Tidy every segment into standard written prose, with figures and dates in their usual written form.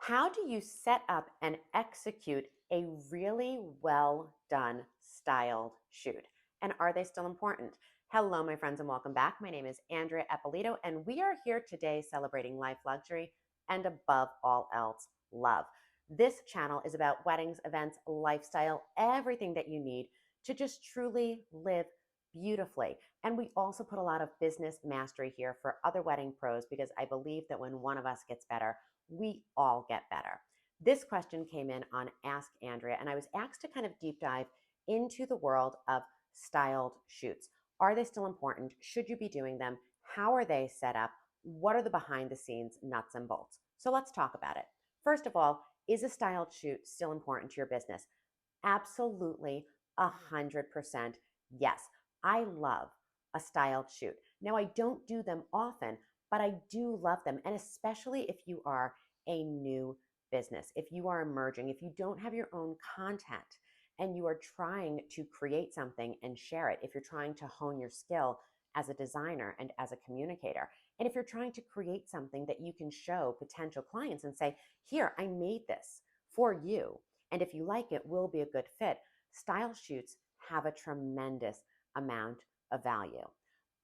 How do you set up and execute a really well done styled shoot? And are they still important? Hello, my friends, and welcome back. My name is Andrea Eppolito, and we are here today celebrating life luxury and above all else, love. This channel is about weddings, events, lifestyle, everything that you need to just truly live beautifully. And we also put a lot of business mastery here for other wedding pros because I believe that when one of us gets better, we all get better. This question came in on Ask Andrea, and I was asked to kind of deep dive into the world of styled shoots. Are they still important? Should you be doing them? How are they set up? What are the behind the scenes nuts and bolts? So let's talk about it. First of all, is a styled shoot still important to your business? Absolutely, 100% yes. I love a styled shoot. Now, I don't do them often, but I do love them. And especially if you are a new business, if you are emerging, if you don't have your own content and you are trying to create something and share it, if you're trying to hone your skill as a designer and as a communicator, and if you're trying to create something that you can show potential clients and say, here, I made this for you. And if you like it, will be a good fit. Style shoots have a tremendous amount of value.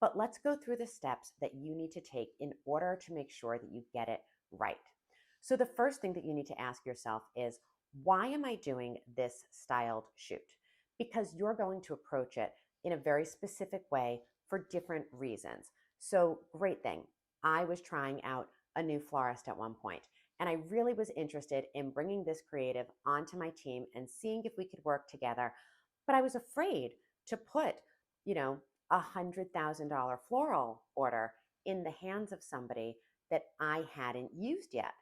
But let's go through the steps that you need to take in order to make sure that you get it right. So the first thing that you need to ask yourself is, why am I doing this styled shoot? Because you're going to approach it in a very specific way for different reasons. So great thing. I was trying out a new florist at one point, and I really was interested in bringing this creative onto my team and seeing if we could work together. But I was afraid to put, you know, $100,000 floral order in the hands of somebody that I hadn't used yet.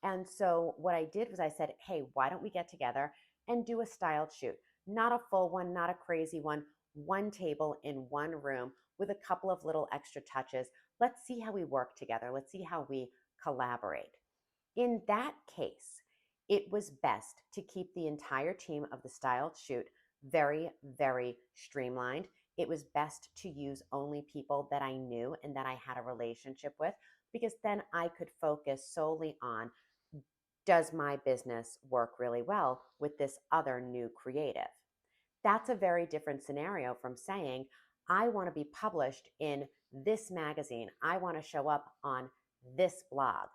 And so what I did was I said, hey, why don't we get together and do a styled shoot? Not a full one, not a crazy one table in one room with a couple of little extra touches. Let's see how we work together. Let's see how we collaborate. In that case, it was best to keep the entire team of the styled shoot very, very streamlined. It was best to use only people that I knew and that I had a relationship with, because then I could focus solely on, does my business work really well with this other new creative? That's a very different scenario from saying, I want to be published in this magazine. I want to show up on this blog.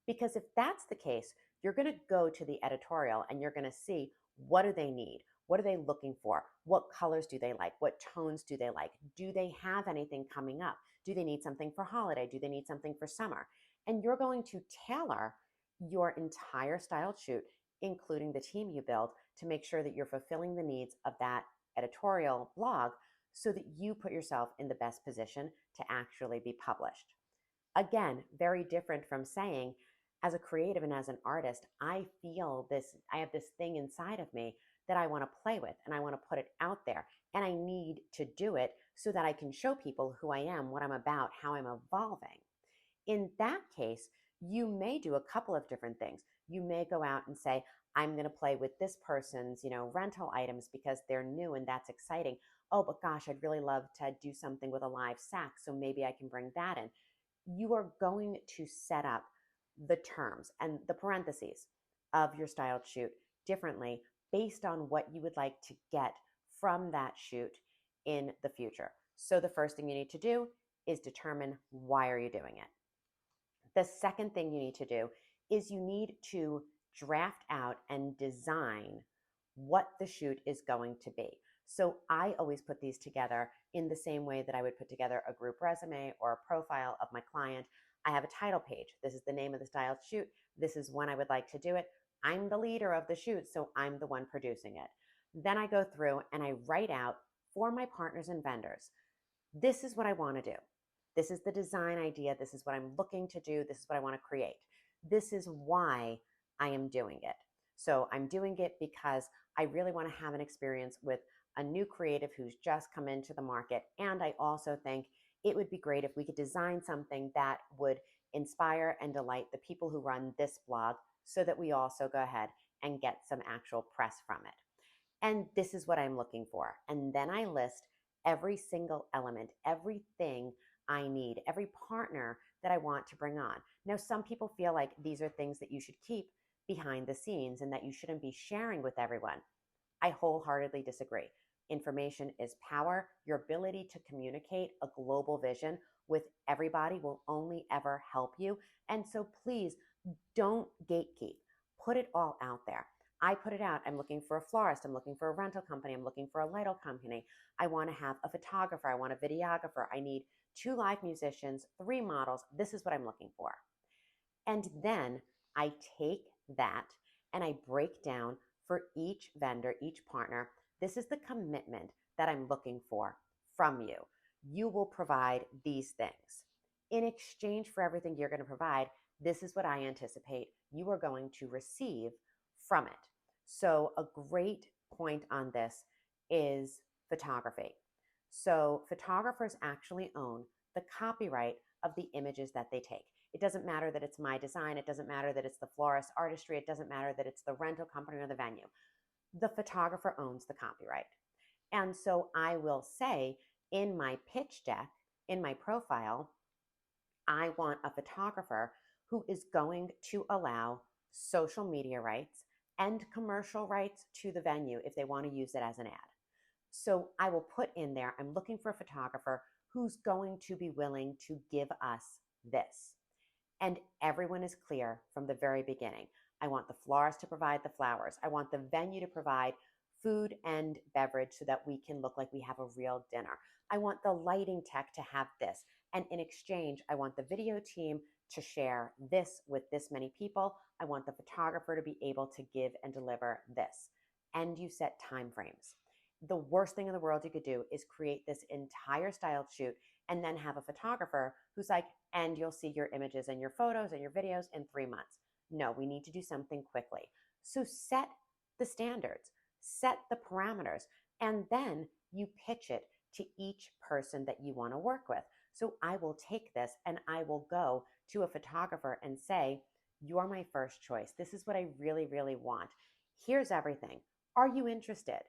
Because if that's the case, you're going to go to the editorial and you're going to see, what do they need? What are they looking for? What colors do they like? What tones do they like? Do they have anything coming up? Do they need something for holiday? Do they need something for summer? And you're going to tailor your entire style shoot, including the team you build, to make sure that you're fulfilling the needs of that editorial blog so that you put yourself in the best position to actually be published. Again, very different from saying, as a creative and as an artist, I feel this, I have this thing inside of me that I want to play with and I want to put it out there. And I need to do it so that I can show people who I am, what I'm about, how I'm evolving. In that case, you may do a couple of different things. You may go out and say, I'm going to play with this person's, rental items because they're new and that's exciting. Oh, but gosh, I'd really love to do something with a live sax, so maybe I can bring that in. You are going to set up the terms and the parentheses of your styled shoot differently based on what you would like to get from that shoot in the future. So the first thing you need to do is determine, why are you doing it? The second thing you need to do is you need to draft out and design what the shoot is going to be. So I always put these together in the same way that I would put together a group resume or a profile of my client. I have a title page. This is the name of the styled shoot. This is when I would like to do it. I'm the leader of the shoot, so I'm the one producing it. Then I go through and I write out for my partners and vendors, this is what I want to do. This is the design idea. This is what I'm looking to do. This is what I want to create. This is why I am doing it. So I'm doing it because I really want to have an experience with a new creative who's just come into the market. And I also think it would be great if we could design something that would inspire and delight the people who run this blog so that we also go ahead and get some actual press from it. And this is what I'm looking for. And then I list every single element, everything I need, every partner that I want to bring on. Now, some people feel like these are things that you should keep behind the scenes and that you shouldn't be sharing with everyone. I wholeheartedly disagree. Information is power. Your ability to communicate a global vision with everybody will only ever help you. And so please don't gatekeep. Put it all out there. I put it out. I'm looking for a florist. I'm looking for a rental company. I'm looking for a lighting company. I want to have a photographer. I want a videographer. I need 2 live musicians, 3 models. This is what I'm looking for. And then I take that and I break down for each vendor, each partner, this is the commitment that I'm looking for from you. You will provide these things. In exchange for everything you're going to provide, this is what I anticipate you are going to receive from it. So, a great point on this is photography. So, photographers actually own the copyright of the images that they take. It doesn't matter that it's my design. It doesn't matter that it's the florist artistry. It doesn't matter that it's the rental company or the venue. The photographer owns the copyright. And so I will say in my pitch deck, in my profile, I want a photographer who is going to allow social media rights and commercial rights to the venue if they want to use it as an ad. So I will put in there, I'm looking for a photographer who's going to be willing to give us this. And everyone is clear from the very beginning. I want the florist to provide the flowers. I want the venue to provide food and beverage so that we can look like we have a real dinner. I want the lighting tech to have this. And in exchange, I want the video team to share this with this many people. I want the photographer to be able to give and deliver this. And you set time frames. The worst thing in the world you could do is create this entire styled shoot and then have a photographer who's like, and you'll see your images and your photos and your videos in 3 months. No, we need to do something quickly. So set the standards, set the parameters, and then you pitch it to each person that you want to work with. So I will take this and I will go to a photographer and say, you're my first choice. This is what I really, really want. Here's everything. Are you interested?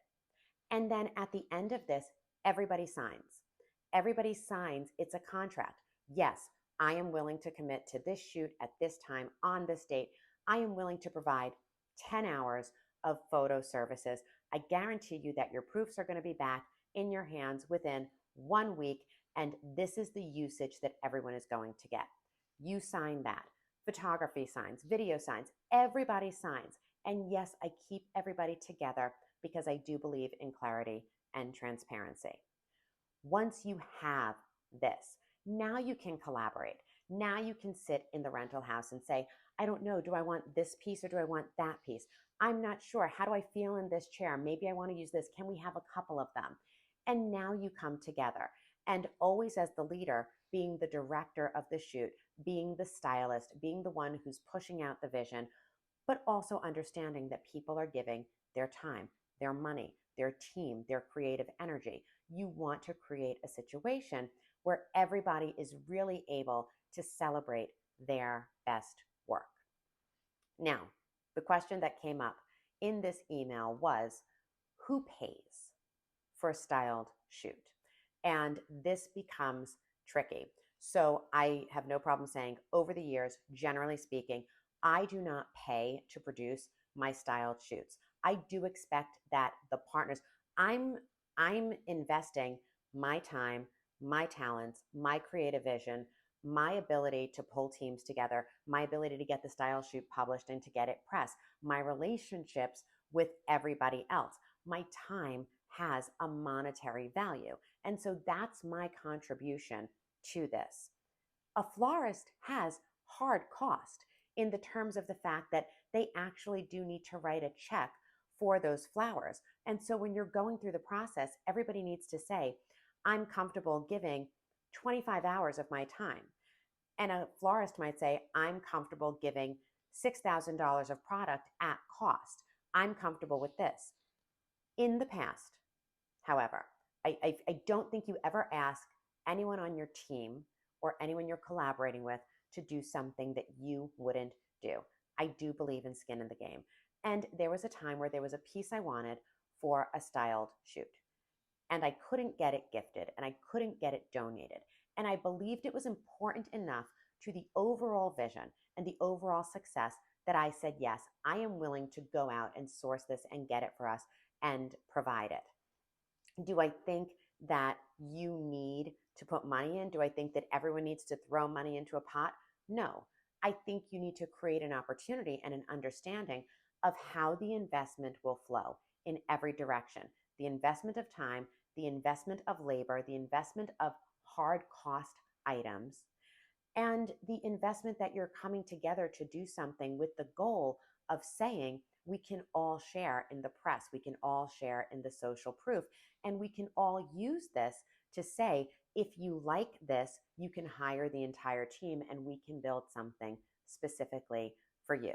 And then at the end of this, everybody signs. Everybody signs. It's a contract. Yes, I am willing to commit to this shoot at this time on this date. I am willing to provide 10 hours of photo services. I guarantee you that your proofs are going to be back in your hands within 1 week. And this is the usage that everyone is going to get. You sign that. Photography signs, video signs, everybody signs. And yes, I keep everybody together because I do believe in clarity and transparency. Once you have this, now you can collaborate. Now you can sit in the rental house and say, I don't know, do I want this piece or do I want that piece? I'm not sure. How do I feel in this chair? Maybe I want to use this. Can we have a couple of them? And now you come together. And always as the leader, being the director of the shoot, being the stylist, being the one who's pushing out the vision, but also understanding that people are giving their time, their money, their team, their creative energy. You want to create a situation where everybody is really able to celebrate their best work. Now, the question that came up in this email was, who pays for a styled shoot? And this becomes tricky. So I have no problem saying over the years, generally speaking, I do not pay to produce my styled shoots. I do expect that the partners, I'm investing my time, my talents, my creative vision, my ability to pull teams together, my ability to get the style shoot published and to get it pressed, my relationships with everybody else. My time has a monetary value. And so that's my contribution to this. A florist has hard cost in the terms of the fact that they actually do need to write a check for those flowers. And so when you're going through the process, everybody needs to say, I'm comfortable giving 25 hours of my time. And a florist might say, I'm comfortable giving $6,000 of product at cost. I'm comfortable with this. In the past, however, I don't think you ever ask anyone on your team or anyone you're collaborating with to do something that you wouldn't do. I do believe in skin in the game. And there was a time where there was a piece I wanted for a styled shoot. And I couldn't get it gifted and I couldn't get it donated. And I believed it was important enough to the overall vision and the overall success that I said, yes, I am willing to go out and source this and get it for us and provide it. Do I think that you need to put money in? Do I think that everyone needs to throw money into a pot? No. I think you need to create an opportunity and an understanding of how the investment will flow in every direction. The investment of time, the investment of labor, the investment of hard cost items, and the investment that you're coming together to do something with the goal of saying we can all share in the press, we can all share in the social proof, and we can all use this to say, if you like this, you can hire the entire team and we can build something specifically for you.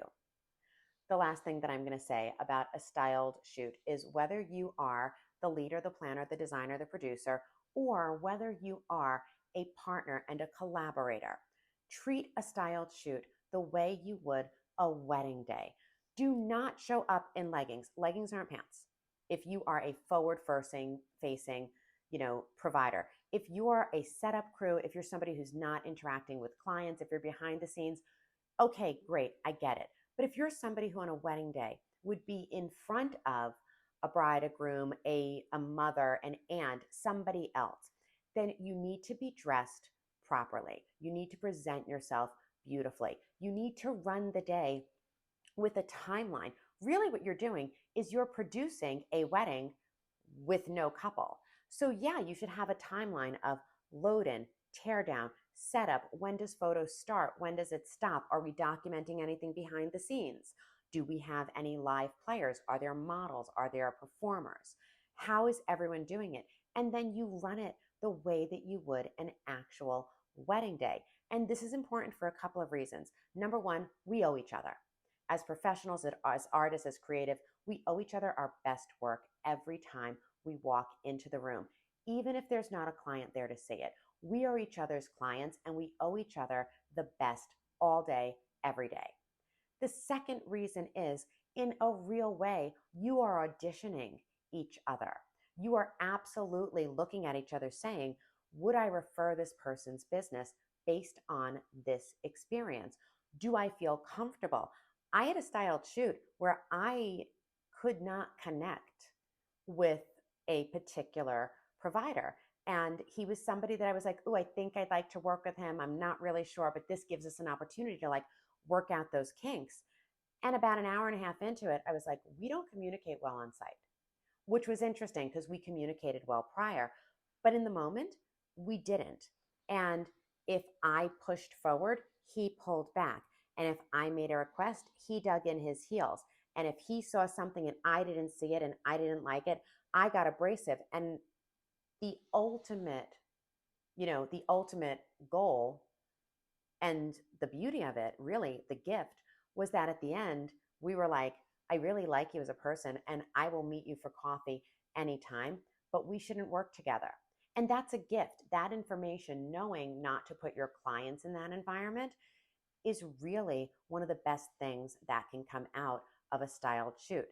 The last thing that I'm going to say about a styled shoot is whether you are the leader, the planner, the designer, the producer, or whether you are a partner and a collaborator, treat a styled shoot the way you would a wedding day. Do not show up in leggings. Leggings aren't pants. If you are a forward facing, provider, if you are a setup crew, if you're somebody who's not interacting with clients, if you're behind the scenes, okay, great, I get it. But if you're somebody who on a wedding day would be in front of a bride, a groom, a mother, an aunt, somebody else, then you need to be dressed properly. You need to present yourself beautifully. You need to run the day with a timeline. Really, what you're doing is you're producing a wedding with no couple. So, yeah, you should have a timeline of load in, tear down, setup. When does photos start? When does it stop? Are we documenting anything behind the scenes? Do we have any live players? Are there models? Are there performers? How is everyone doing it? And then you run it the way that you would an actual wedding day. And this is important for a couple of reasons. Number one, we owe each other. As professionals, as artists, as creative, we owe each other our best work every time we walk into the room, even if there's not a client there to see it. We are each other's clients and we owe each other the best all day, every day. The second reason is, in a real way, you are auditioning each other. You are absolutely looking at each other saying, would I refer this person's business based on this experience? Do I feel comfortable? I had a styled shoot where I could not connect with a particular provider. And he was somebody that I was like, oh, I think I'd like to work with him. I'm not really sure, but this gives us an opportunity to work out those kinks. And about an hour and a half into it, I was like, we don't communicate well on site, which was interesting because we communicated well prior. But in the moment, we didn't. And if I pushed forward, he pulled back. And if I made a request, he dug in his heels. And if he saw something and I didn't see it and I didn't like it, I got abrasive. And the ultimate, the ultimate goal and the beauty of it, really, the gift, was that at the end, we were like, I really like you as a person and I will meet you for coffee anytime, but we shouldn't work together. And that's a gift. That information, knowing not to put your clients in that environment, is really one of the best things that can come out of a styled shoot.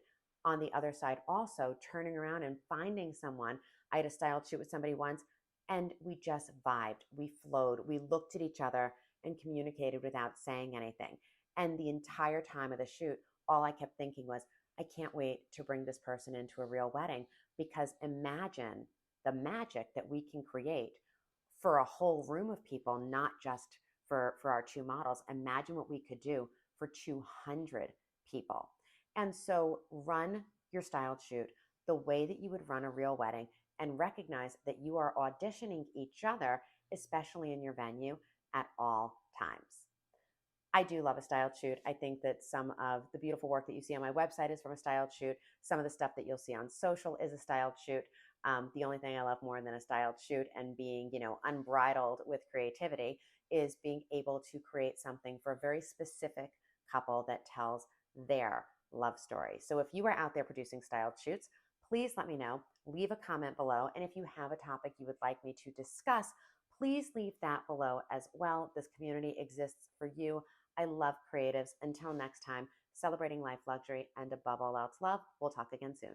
On the other side, also turning around and finding someone. I had a styled shoot with somebody once and we just vibed. We flowed. We looked at each other and communicated without saying anything. And the entire time of the shoot, all I kept thinking was, I can't wait to bring this person into a real wedding, because imagine the magic that we can create for a whole room of people, not just for our two models. Imagine what we could do for 200 people. And so run your styled shoot the way that you would run a real wedding, and recognize that you are auditioning each other, especially in your venue, at all times. I do love a styled shoot. I think that some of the beautiful work that you see on my website is from a styled shoot. Some of the stuff that you'll see on social is a styled shoot. The only thing I love more than a styled shoot and being, unbridled with creativity, is being able to create something for a very specific couple that tells their love story. So if you are out there producing styled shoots, please let me know. Leave a comment below. And if you have a topic you would like me to discuss, please leave that below as well. This community exists for you. I love creatives. Until next time, celebrating life, luxury, and above all else, love. We'll talk again soon.